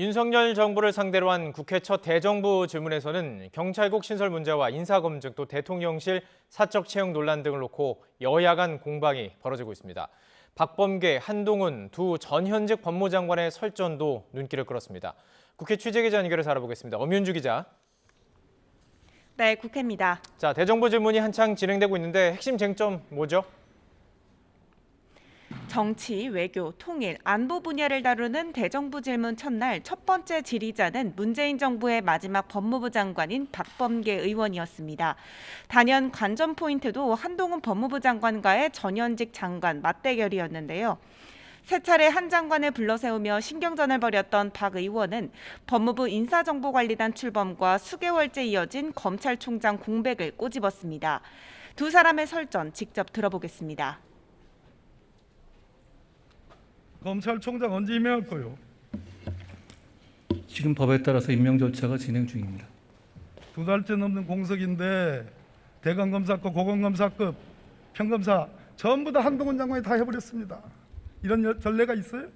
윤석열 정부를 상대로 한 국회 첫 대정부 질문에서는 경찰국 신설 문제와 인사검증 또 대통령실 사적 채용 논란 등을 놓고 여야 간 공방이 벌어지고 있습니다. 박범계, 한동훈 두 전현직 법무장관의 설전도 눈길을 끌었습니다. 국회 취재기자 연결해서 알아보겠습니다. 엄윤주 기자. 네, 국회입니다. 자, 대정부 질문이 한창 진행되고 있는데 핵심 쟁점 뭐죠? 정치, 외교, 통일, 안보 분야를 다루는 대정부 질문 첫날 첫 번째 질의자는 문재인 정부의 마지막 법무부 장관인 박범계 의원이었습니다. 단연 관전 포인트도 한동훈 법무부 장관과의 전현직 장관 맞대결이었는데요. 세 차례 한 장관을 불러세우며 신경전을 벌였던 박 의원은 법무부 인사정보관리단 출범과 수개월째 이어진 검찰총장 공백을 꼬집었습니다. 두 사람의 설전 직접 들어보겠습니다. 검찰총장 언제 임명할 거요? 지금 법에 따라서 임명 절차가 진행 중입니다. 2달째 넘는 공석인데 대검검사급, 고검검사급, 평검사 전부 다 한동훈 장관이 다 해버렸습니다. 이런 전례가 있어요?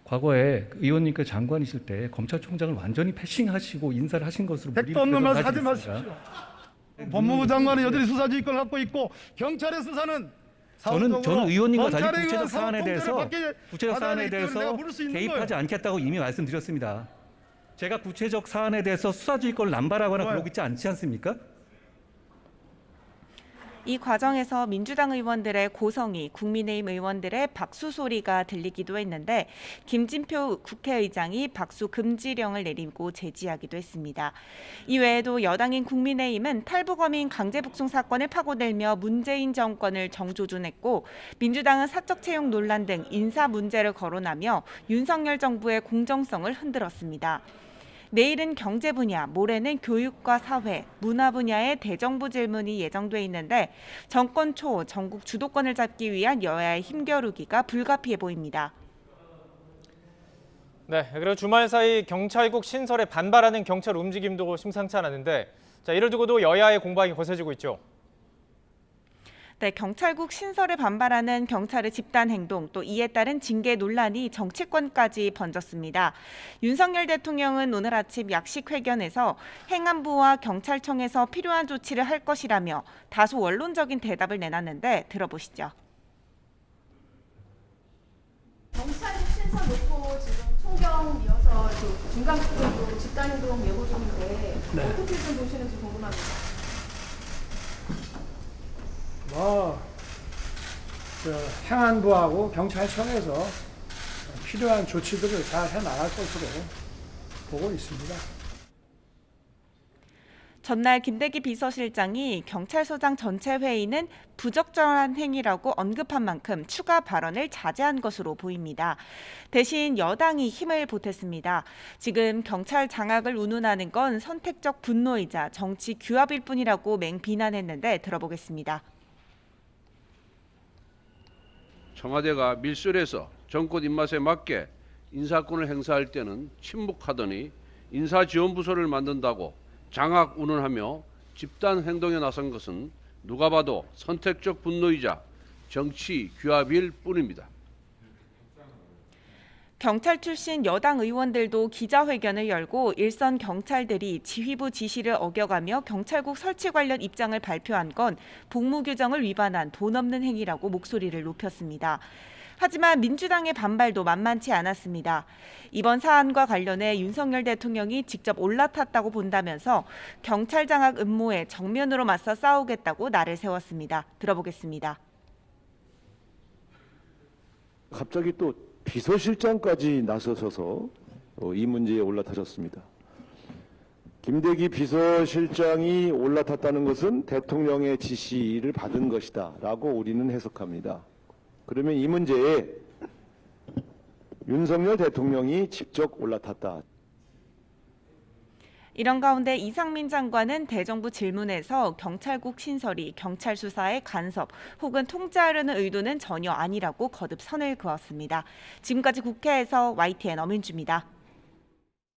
과거에 의원님께서 장관이실 때 검찰총장을 완전히 패싱하시고 인사를 하신 것으로 택도 없는 말 하지 있습니다. 마십시오. 법무부 장관은 여전히 수사지휘권을 갖고 있고 경찰의 수사는 저는 의원님과 달리 검찰에 구체적 의한 사안에 대해서 받아야 되기 때문에 내가 물을 수 있는 개입하지 거예요. 않겠다고 이미 말씀드렸습니다. 제가 구체적 사안에 대해서 수사지휘권을 남발하거나 그러고 있지 않지 않습니까? 이 과정에서 민주당 의원들의 고성이, 국민의힘 의원들의 박수 소리가 들리기도 했는데 김진표 국회의장이 박수 금지령을 내리고 제지하기도 했습니다. 이외에도 여당인 국민의힘은 탈북어민 강제북송 사건을 파고들며 문재인 정권을 정조준했고 민주당은 사적 채용 논란 등 인사 문제를 거론하며 윤석열 정부의 공정성을 흔들었습니다. 내일은 경제 분야, 모레는 교육과 사회, 문화 분야의 대정부 질문이 예정돼 있는데 정권 초 전국 주도권을 잡기 위한 여야의 힘겨루기가 불가피해 보입니다. 네, 그리고 주말 사이 경찰국 신설에 반발하는 경찰 움직임도 심상치 않았는데 자, 이를 두고도 여야의 공방이 거세지고 있죠. 네, 경찰국 신설에 반발하는 경찰의 집단 행동 또 이에 따른 징계 논란이 정치권까지 번졌습니다. 윤석열 대통령은 오늘 아침 약식 회견에서 행안부와 경찰청에서 필요한 조치를 할 것이라며 다소 원론적인 대답을 내놨는데 들어보시죠. 경찰국 신설 놓고 지금 총경 이어서 중간급도 집단 행동 예고 중인데 어떻게 좀 보시는지 궁금합니다. 행안부하고 경찰청에서 필요한 조치들을 잘 해나갈 것으로 보고 있습니다. 전날 김대기 비서실장이 경찰서장 전체 회의는 부적절한 행위라고 언급한 만큼 추가 발언을 자제한 것으로 보입니다. 대신 여당이 힘을 보탰습니다. 지금 경찰 장악을 운운하는 건 선택적 분노이자 정치 규합일 뿐이라고 맹비난했는데 들어보겠습니다. 청와대가 밀실에서 정권 입맛에 맞게 인사권을 행사할 때는 침묵하더니 인사지원부서를 만든다고 장악 운운하며 집단 행동에 나선 것은 누가 봐도 선택적 분노이자 정치 규합일 뿐입니다. 경찰 출신 여당 의원들도 기자회견을 열고 일선 경찰들이 지휘부 지시를 어겨가며 경찰국 설치 관련 입장을 발표한 건 복무규정을 위반한 돈 없는 행위라고 목소리를 높였습니다. 하지만 민주당의 반발도 만만치 않았습니다. 이번 사안과 관련해 윤석열 대통령이 직접 올라탔다고 본다면서 경찰 장악 음모에 정면으로 맞서 싸우겠다고 날을 세웠습니다. 들어보겠습니다. 갑자기 또 비서실장까지 나서셔서 이 문제에 올라타셨습니다. 김대기 비서실장이 올라탔다는 것은 대통령의 지시를 받은 것이다 라고 우리는 해석합니다. 그러면 이 문제에 윤석열 대통령이 직접 올라탔다. 이런 가운데 이상민 장관은 대정부 질문에서 경찰국 신설이 경찰 수사의 간섭 혹은 통제하려는 의도는 전혀 아니라고 거듭 선을 그었습니다. 지금까지 국회에서 YTN 엄윤주입니다.